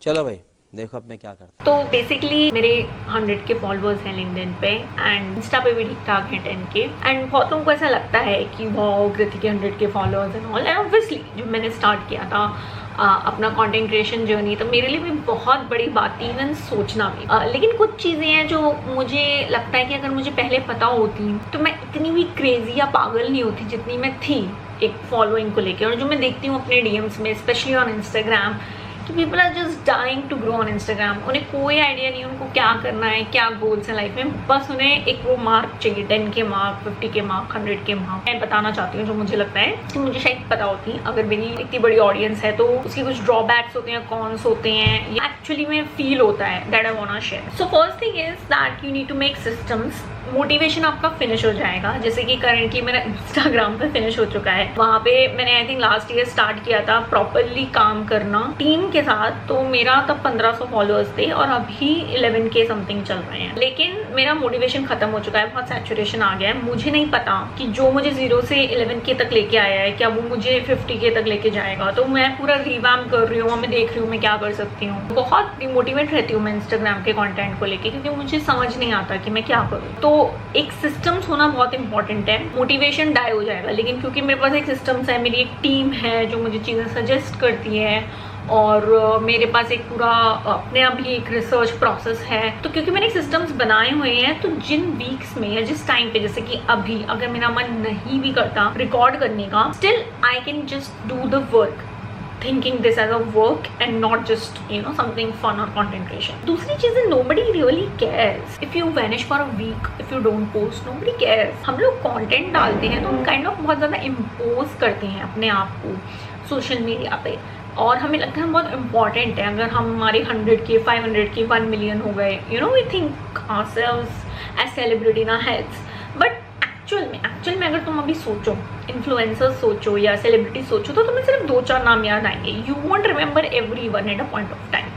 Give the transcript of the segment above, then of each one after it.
चलो भाई देखो अब मैं क्या करता तो बेसिकली मेरे 100 के फॉलोअर्स हैं लिंक्डइन पे एंड इंस्टा पे भी ठीक ठाक हैं 10 के। एंड बहुतों को ऐसा लगता है कि वाओ कृति के 100 के followers and all. And obviously जब मैंने स्टार्ट किया था अपना कंटेंट क्रिएशन जर्नी, तो मेरे लिए भी बहुत बड़ी बात थी इवन सोचना भी। लेकिन कुछ चीज़ें हैं जो मुझे लगता है कि अगर मुझे पहले पता होती तो मैं इतनी भी क्रेजी या पागल नहीं होती जितनी मैं थी एक फॉलोइंग को लेकर। और जो मैं देखती हूँ अपने डीएम्स में, स्पेशली ऑन इंस्टाग्राम, कि people are just dying to grow on Instagram. उन्हें कोई आइडिया नहीं उनको क्या करना है, क्या गोल्स है लाइफ में, बस उन्हें एक वो मार्क चाहिए, 10 के मार्क, 50 के मार्क, 100 के मार्क। मैं बताना चाहती हूँ जो मुझे लगता है कि मुझे शायद पता होती अगर मेरी इतनी बड़ी ऑडियंस है तो उसके कुछ ड्रॉबैक्स होते हैं, कॉन्स होते हैं, ये एक्चुअली में फील होता है that I want to share. So first thing is that you need to make systems. Motivation आपका फिनिश हो जाएगा, जैसे कि करंटली मेरा इंस्टाग्राम पे फिनिश हो चुका है। वहाँ पे मैंने I think last year start किया था प्रॉपरली काम करना टीम के साथ, तो मेरा तब 1500 फॉलोअर्स थे और अभी 11 के समथिंग चल रहे हैं। लेकिन मेरा मोटिवेशन खत्म हो चुका है, बहुत सैचुरेशन आ गया है। मुझे नहीं पता कि जो मुझे 0 से 11 के तक लेके आया है क्या वो मुझे 50 के तक लेके जाएगा। तो मैं पूरा रिवैम्प कर रही हूँ, मैं देख रही हूँ मैं क्या कर सकती हूँ। बहुत डिमोटिवेट रहती हूँ मैं इंस्टाग्राम के कॉन्टेंट को लेके, क्योंकि मुझे समझ नहीं आता कि मैं क्या करूँ। तो एक सिस्टम्स होना बहुत इंपॉर्टेंट है। मोटिवेशन डाई हो जाएगा, लेकिन क्योंकि मेरे पास एक सिस्टम्स है, मेरी एक टीम है जो मुझे चीज़ें सजेस्ट करती है, और मेरे पास एक पूरा अपने आप ही एक रिसर्च प्रोसेस है। तो क्योंकि मैंने सिस्टम्स बनाए हुए हैं, तो जिन वीक्स में या जिस टाइम पे, जैसे कि अभी अगर मेरा मन नहीं भी करता रिकॉर्ड करने का, still I can just do the work thinking this as a work and not just something fun or content creation. दूसरी चीज़ है, nobody really cares if you vanish for a week, if you don't post, nobody cares. हम लोग content डालते हैं तो हम kind of बहुत ज़्यादा impose करते हैं अपने आप को सोशल मीडिया पे, और हमें लगता है हम बहुत इंपॉर्टेंट है। अगर हम हमारे 100 के 500 के 1 मिलियन हो गए, we think ourselves as celebrity ना हेल्प्स। बट एक्चुअल में अगर तुम अभी सोचो, इन्फ्लुएंसर्स सोचो या सेलिब्रिटी सोचो, तो तुम्हें सिर्फ 2-4 नाम याद आएंगे। You want remember everyone at a point of time.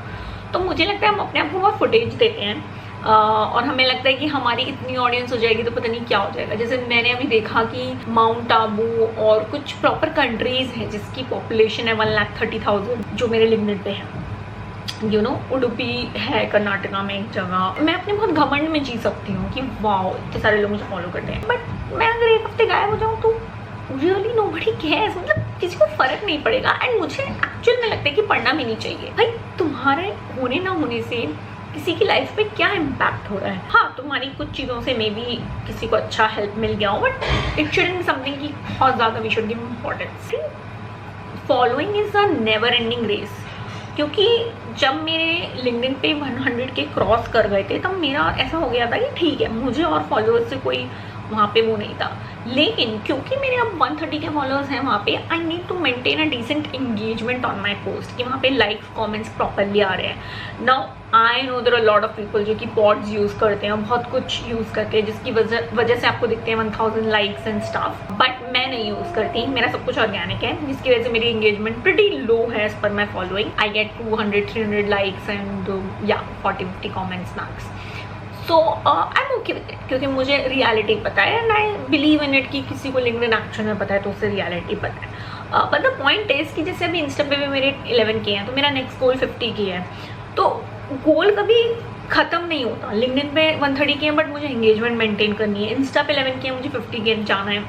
तो मुझे लगता है हम अपने आप को बहुत फुटेज देते हैं, और हमें लगता है कि हमारी इतनी ऑडियंस हो जाएगी तो पता नहीं क्या हो जाएगा। जैसे मैंने अभी देखा कि माउंट आबू और कुछ प्रॉपर कंट्रीज हैं जिसकी पॉपुलेशन है 1,30,000 जो मेरे लिंक्डइन पे है। उडुपी है कर्नाटका में एक जगह। मैं अपने बहुत घमंड में जी सकती हूँ कि वाओ इतने सारे लोग मुझे फॉलो करते हैं, बट मैं अगर एक हफ्ते गायब हो जाऊँ तो रियली नोबडी केयर्स, मतलब किसी को फर्क नहीं पड़ेगा। एंड मुझे एक्चुअल में लगता है कि पढ़ना भी नहीं चाहिए। भाई तुम्हारे होने ना होने से किसी की लाइफ पे क्या इम्पैक्ट हो रहा है। हाँ, तुम्हारी कुछ चीज़ों से मे बी किसी को अच्छा हेल्प मिल गया हो, but it shouldn't be something कि बहुत ज़्यादा we should give importance. Following is a never ending race, क्योंकि जब मेरे लिंक्डइन पे 100 के क्रॉस कर गए थे तब मेरा ऐसा हो गया था कि ठीक है मुझे और फॉलोअर्स से कोई वहाँ पे वो नहीं था। लेकिन क्योंकि मेरे अब 130 के फॉलोअर्स हैं वहाँ पे, I need to maintain a decent engagement on my post, कि वहाँ पे लाइक्स कमेंट्स प्रॉपरली आ रहे हैं। Now I know there are lot of people जो कि पॉड्स यूज़ करते हैं, बहुत कुछ यूज़ करते हैं, जिसकी वजह से आपको दिखते हैं 1000 लाइक्स एंड स्टाफ, बट मैं नहीं यूज़ करती। मेरा सब कुछ ऑर्गेनिक है, जिसकी वजह से मेरी एंगेजमेंट प्रिटी लो है as per my following. I get 200-300 likes and 40-50 comments max. So I am okay with it, क्योंकि मुझे रियलिटी पता है and I believe in it कि किसी को लिंक्डइन एक्शन में पता है तो उससे रियलिटी पता है। बट द पॉइंट इज कि जैसे अभी इंस्टा पे भी मेरे 11 के हैं, तो मेरा नेक्स्ट गोल 50 की है। तो गोल कभी खत्म नहीं होता। लिंक्डइन पे 130 के हैं बट मुझे एंगेजमेंट मेंटेन करनी है, इंस्टा पे 11 के हैं, मुझे 50 के जाना है।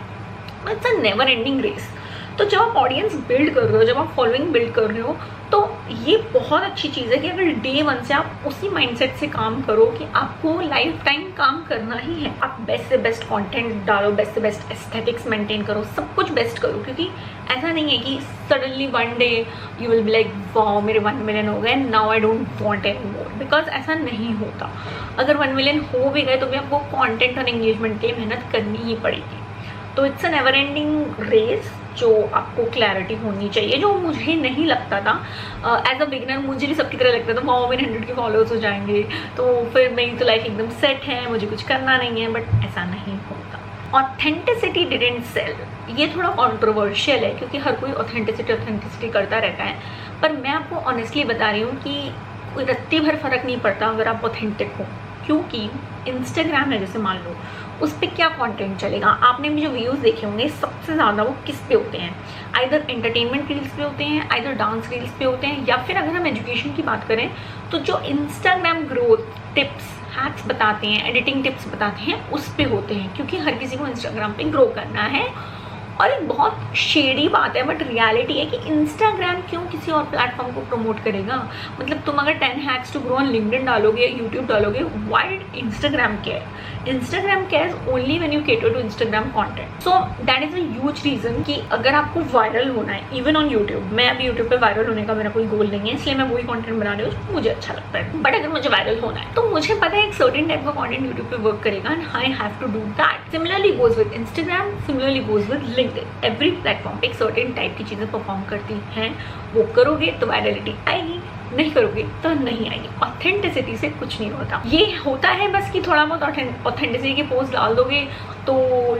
It's a never ending race. तो जब आप ऑडियंस बिल्ड कर रहे हो, जब आप फॉलोइंग बिल्ड कर रहे हो, तो ये बहुत अच्छी चीज़ है कि अगर डे 1 से आप उसी माइंडसेट से काम करो कि आपको लाइफ टाइम काम करना ही है। आप बेस्ट से बेस्ट कंटेंट डालो, बेस्ट से बेस्ट एस्थेटिक्स मेंटेन करो, सब कुछ बेस्ट करो, क्योंकि ऐसा नहीं है कि suddenly one day you will be like wow मेरे 1 मिलियन हो गए, now I don't want any more, because ऐसा नहीं होता। अगर 1 मिलियन हो भी गए तो भी आपको कंटेंट और एंगेजमेंट के लिए मेहनत करनी ही पड़ेगी। तो it's a never ending race जो आपको क्लैरिटी होनी चाहिए, जो मुझे नहीं लगता था एज अ बिगिनर। मुझे भी सबकी तरह लगता था वाओ मेरे 100 के फॉलोअर्स हो जाएंगे तो फिर मेरी तो लाइफ एकदम सेट है, मुझे कुछ करना नहीं है, बट ऐसा नहीं होता। ऑथेंटिसिटी डिडंट सेल, ये थोड़ा कॉन्ट्रोवर्शियल है क्योंकि हर कोई ऑथेंटिसिटी करता रहता है, पर मैं आपको ऑनेस्टली बता रही हूँ कि कोई रत्ती भर फर्क नहीं पड़ता अगर आप ऑथेंटिक हो। क्योंकि इंस्टाग्राम है, जैसे मान लो उस पर क्या कंटेंट चलेगा। आपने भी जो व्यूज़ देखे होंगे सबसे ज़्यादा वो किस पे होते हैं, आइदर एंटरटेनमेंट रील्स पे होते हैं, आइदर डांस रील्स पे होते हैं, या फिर अगर हम एजुकेशन की बात करें तो जो इंस्टाग्राम ग्रोथ टिप्स हैक्स बताते हैं, एडिटिंग टिप्स बताते हैं, उस पे होते हैं। क्योंकि हर किसी को इंस्टाग्राम पे ग्रो करना है। और एक बहुत शेडी बात है बट रियलिटी है कि इंस्टाग्राम क्यों किसी और प्लेटफॉर्म को प्रमोट करेगा। मतलब तुम अगर 10 hacks to grow on LinkedIn डालोगे, यूट्यूब डालोगे, why Instagram care? Instagram cares only when you cater to Instagram content. So that is a huge reason कि अगर आपको वायरल होना है, इवन ऑन यूट्यूब, मैं अभी यूट्यूब पे वायरल होने का मेरा कोई गोल नहीं है, इसलिए मैं वही कंटेंट बना रही हूँ जो मुझे अच्छा लगता है। बट अगर मुझे वायरल होना है तो मुझे पता है एक सर्टेन टाइप का कंटेंट यूट्यूब पे वर्क करेगा and I have to do that. Similarly goes with Instagram, similarly goes with LinkedIn. Every platform पे एक सर्टेन टाइप की चीज़ें परफॉर्म करती हैं, वो करोगे तो वायरलिटी आएगी, नहीं करोगे तो नहीं आएगी। ऑथेंटिसिटी से कुछ नहीं होता। ये होता है बस कि थोड़ा बहुत ऑथेंटिसिटी की पोस्ट डाल दोगे तो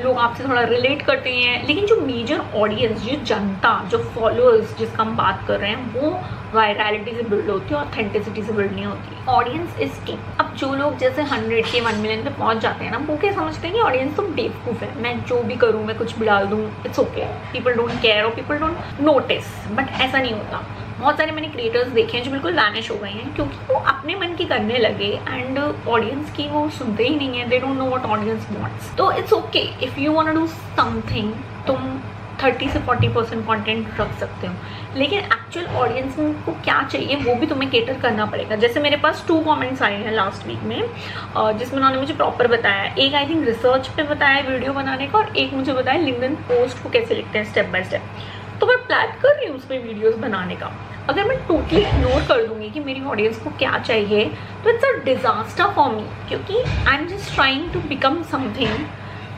लोग आपसे थोड़ा रिलेट करते हैं, लेकिन जो मेजर ऑडियंस, जो जनता, जो फॉलोअर्स जिसका हम बात कर रहे हैं, वो वायरलिटी से बिल्ड होती है, ऑथेंटिसिटी से बिल्ड नहीं होती। Audience is king. अब जो लोग जैसे 100 के 1 मिलियन पे पहुंच जाते हैं ना, वो क्या समझते हैं कि ऑडियंस तो बेवकूफ़ है, मैं जो भी करूँ, मैं कुछ भी डाल दूँ, it's okay, people don't care और पीपल डोंट नोटिस। बट ऐसा नहीं होता। बहुत सारे मैंने क्रिएटर्स देखे हैं जो बिल्कुल वैनिश हो गए हैं क्योंकि वो अपने मन की करने लगे एंड ऑडियंस की वो सुनते ही नहीं है। They don't know what audience wants. तो it's okay if you want to do something, तुम 30 से 40% कंटेंट रख सकते हो, लेकिन एक्चुअल ऑडियंस को क्या चाहिए वो भी तुम्हें केटर करना पड़ेगा। जैसे मेरे पास 2 कमेंट्स आए हैं लास्ट वीक में, जिसमें उन्होंने मुझे प्रॉपर बताया, एक आई थिंक रिसर्च पे बताया वीडियो बनाने का, और एक मुझे बताया लिंक्डइन पोस्ट को कैसे लिखते हैं स्टेप बाय स्टेप। तो मैं प्लान कर रही हूँ उस पर वीडियोज़ बनाने का। अगर मैं टोटली इग्नोर कर दूंगी कि मेरी ऑडियंस को क्या चाहिए तो it's a disaster for me, क्योंकि I am just trying to become something and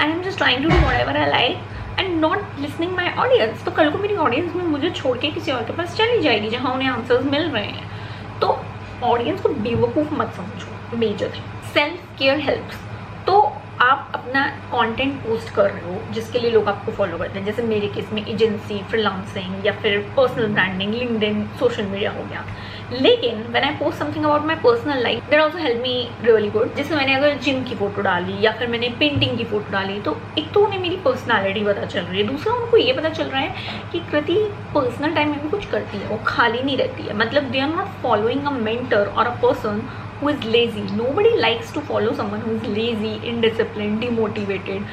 I am just trying to do whatever I like and not listening my audience. तो कल को मेरी ऑडियंस में मुझे छोड़ के किसी और के पास चली जाएगी जहाँ उन्हें आंसर्स मिल रहे हैं। तो ऑडियंस को बेवकूफ़ मत समझो। Major thing self care helps. तो आप अपना कंटेंट पोस्ट कर रहे हो जिसके लिए लोग आपको फॉलो करते हैं, जैसे मेरे केस में एजेंसी, फ्रीलांसिंग या फिर personal branding, LinkedIn, social media हो गया। लेकिन when I post something about my personal life that also help me really good. जैसे मैंने अगर जिम की फोटो डाली या फिर मैंने पेंटिंग की फोटो डाली, तो एक तो उन्हें मेरी पर्सनैलिटी पता चल रही है, दूसरा उनको ये पता चल रहा है कि कृति पर्सनल टाइम में भी कुछ करती है, वो खाली नहीं रहती है। मतलब they are not following a mentor और a person who is lazy. Nobody likes to follow someone who is lazy, indisciplined, demotivated.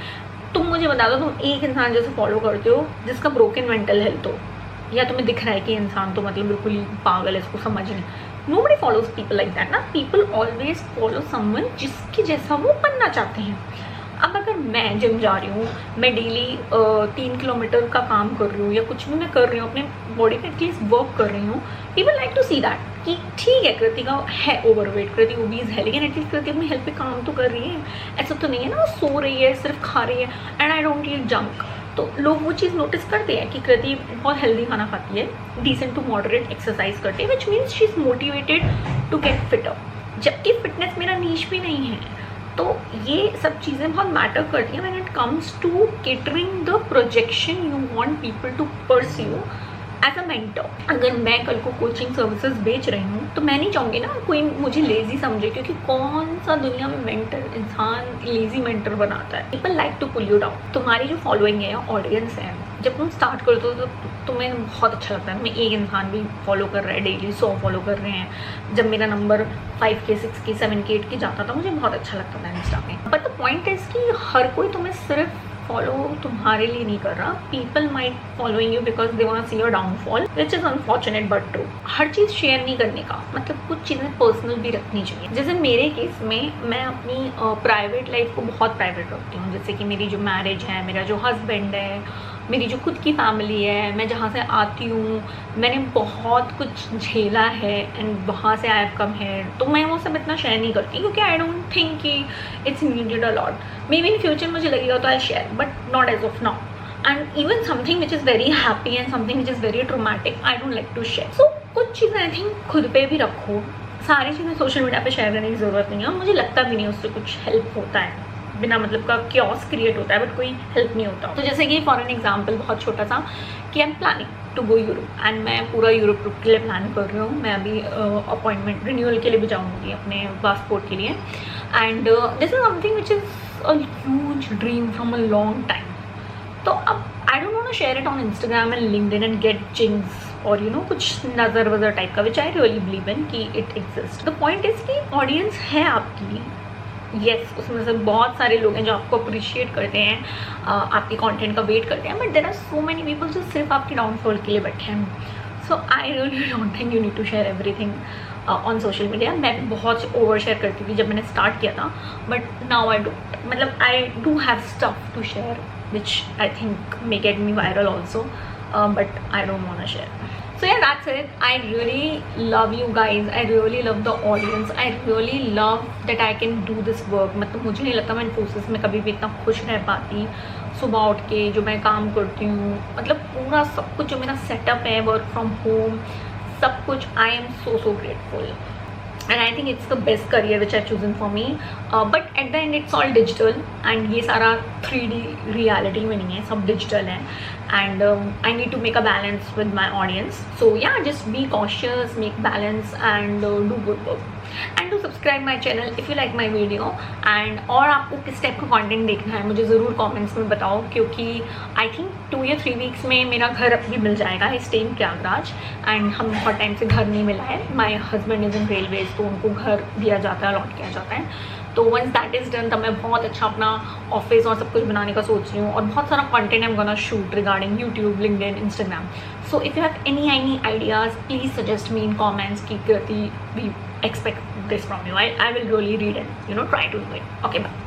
तुम मुझे बता दो, तुम एक इंसान जैसे फॉलो करते हो जिसका ब्रोकन मेंटल हेल्थ हो, या तुम्हें दिख रहा है कि इंसान तो मतलब बिल्कुल ही पागल है, इसको समझ नहीं। Nobody follows people like that ना। People always follow someone जिसके जैसा वो बनना चाहते हैं। अब अगर मैं जिम जा रही हूँ, मैं डेली 3 किलोमीटर का काम कर रही हूँ या कुछ भी मैं कर रही हूँ, अपने बॉडी पे एटलीस्ट वर्क कर रही हूँ, people like to see that कि ठीक है कृति का है ओवरवेट, कृति ओबीज है, लेकिन एटलीस्ट कृति अपनी हेल्थ पे काम तो कर रही है। ऐसा तो नहीं है ना वो सो रही है, सिर्फ खा रही है and I don't eat junk. तो लोग वो चीज़ नोटिस करते हैं कि कृति बहुत हेल्दी खाना खाती है, डिसेंट टू मॉडरेट एक्सरसाइज करती है, which means she is motivated to get fitter. जबकि फिटनेस मेरा नीश भी नहीं है। तो ये सब चीज़ें बहुत मैटर करती हैं when it comes to catering the projection you want people to pursue as a mentor. अगर मैं कल को कोचिंग सर्विसेज बेच रही हूँ तो मैं नहीं चाहूँगी ना कोई मुझे लेजी समझे, क्योंकि कौन सा दुनिया में मेंटर इंसान लेजी मेंटर बनाता है। People like to pull you down. तुम्हारी जो फॉलोइंग है, ऑडियंस है, जब तुम स्टार्ट करते हो तो तुम्हें बहुत अच्छा लगता है। तुम्हें एक इंसान भी फॉलो कर रहा है, डेली 100 फॉलो कर रहे हैं। जब मेरा number 5K 6K 7K 8K जाता था, मुझे बहुत अच्छा लगता था इंस्टा में। बट द पॉइंट इज कि हर कोई तुम्हें सिर्फ फॉलो तुम्हारे लिए नहीं कर रहा। People might following you because they want to see your downfall, which is unfortunate but true. हर चीज़ शेयर नहीं करने का मतलब, कुछ चीज़ें पर्सनल भी रखनी चाहिए। जैसे मेरे केस में मैं अपनी प्राइवेट लाइफ को बहुत प्राइवेट रखती हूँ। जैसे कि मेरी जो मैरिज है, मेरा जो हस्बैंड है, मेरी जो खुद की फैमिली है, मैं जहाँ से आती हूँ, मैंने बहुत कुछ झेला है एंड वहाँ से आई हैव कम है, तो मैं वो सब इतना शेयर नहीं करती क्योंकि आई डोंट थिंक कि it's needed a lot. Maybe in future मुझे लगेगा तो I share, but not as of now. And even something which is very happy and something which is very traumatic I don't like to share. So कुछ चीज़ें I think खुद पे भी रखो, सारी चीज़ें सोशल मीडिया पे शेयर करने की ज़रूरत नहीं है। और मुझे लगता भी नहीं उससे कुछ हेल्प होता है, बिना मतलब का क्योस क्रिएट होता है, बट कोई हेल्प नहीं होता। तो जैसे कि फॉर एन एग्जांपल बहुत छोटा सा कि I am planning to go Europe and मैं पूरा यूरोप ट्रिप के लिए प्लान कर रही हूँ। मैं अभी अपॉइंटमेंट रिन्यूअल के लिए भी जाऊँगी अपने पासपोर्ट के लिए and this is something which is a huge dream from a long time. तो अब I don't want to share it on Instagram and LinkedIn and get jinx और यू नो कुछ नज़र वज़र टाइप का, विच आई रियली बिलीव इन कि it exist. The point is कि audience है आपकी, येस उसमें से बहुत सारे लोग हैं जो आपको अप्रिशिएट करते हैं, आपके कंटेंट का वेट करते हैं, but there are so many people जो सिर्फ आपके डाउनफॉल के लिए बैठे हैं. So I really don't think you need to share everything on social media. मैं बहुत ओवर शेयर करती थी जब मैंने स्टार्ट किया था, बट नाउ आई डोंट. मतलब I do have stuff to share which I think may get me viral also, but I don't want to share. So yeah, that's it. I really love you guys. I really love the audience. I really love that I can do this work. मतलब मुझे नहीं लगता मैं Infosys में कभी भी इतना खुश रह पाती. सुबह उठ के जो मैं काम करती हूँ, मतलब पूरा सब कुछ जो मेरा सेटअप है, वर्क फ्रॉम होम, सब कुछ, I am so grateful. And I think it's the best career which I've chosen for me. But at the end it's all digital and ये सारा 3D reality में नहीं है, सब digital है. And I need to make a balance with my audience. So yeah, just be cautious, make balance and do good work. And to subscribe my channel if you like my video. And और आपको किस type का content देखना है मुझे ज़रूर comments में बताओ, क्योंकि I think 2 या 3 weeks में मेरा घर भी मिल जाएगा. I stay in Prayagraj and हम बहुत टाइम से घर नहीं मिला है. My husband is in railways, तो उनको घर दिया जाता है, अलॉट किया जाता है. तो वंस दैट इज़ डन तब मैं बहुत अच्छा अपना ऑफिस और सब कुछ बनाने का सोच रही हूँ, और बहुत सारा content I am gonna shoot regarding YouTube, LinkedIn, Instagram. So if you have any ideas please suggest me in comments की कृति we expect this from you. I will really read and try to do it. Okay, bye.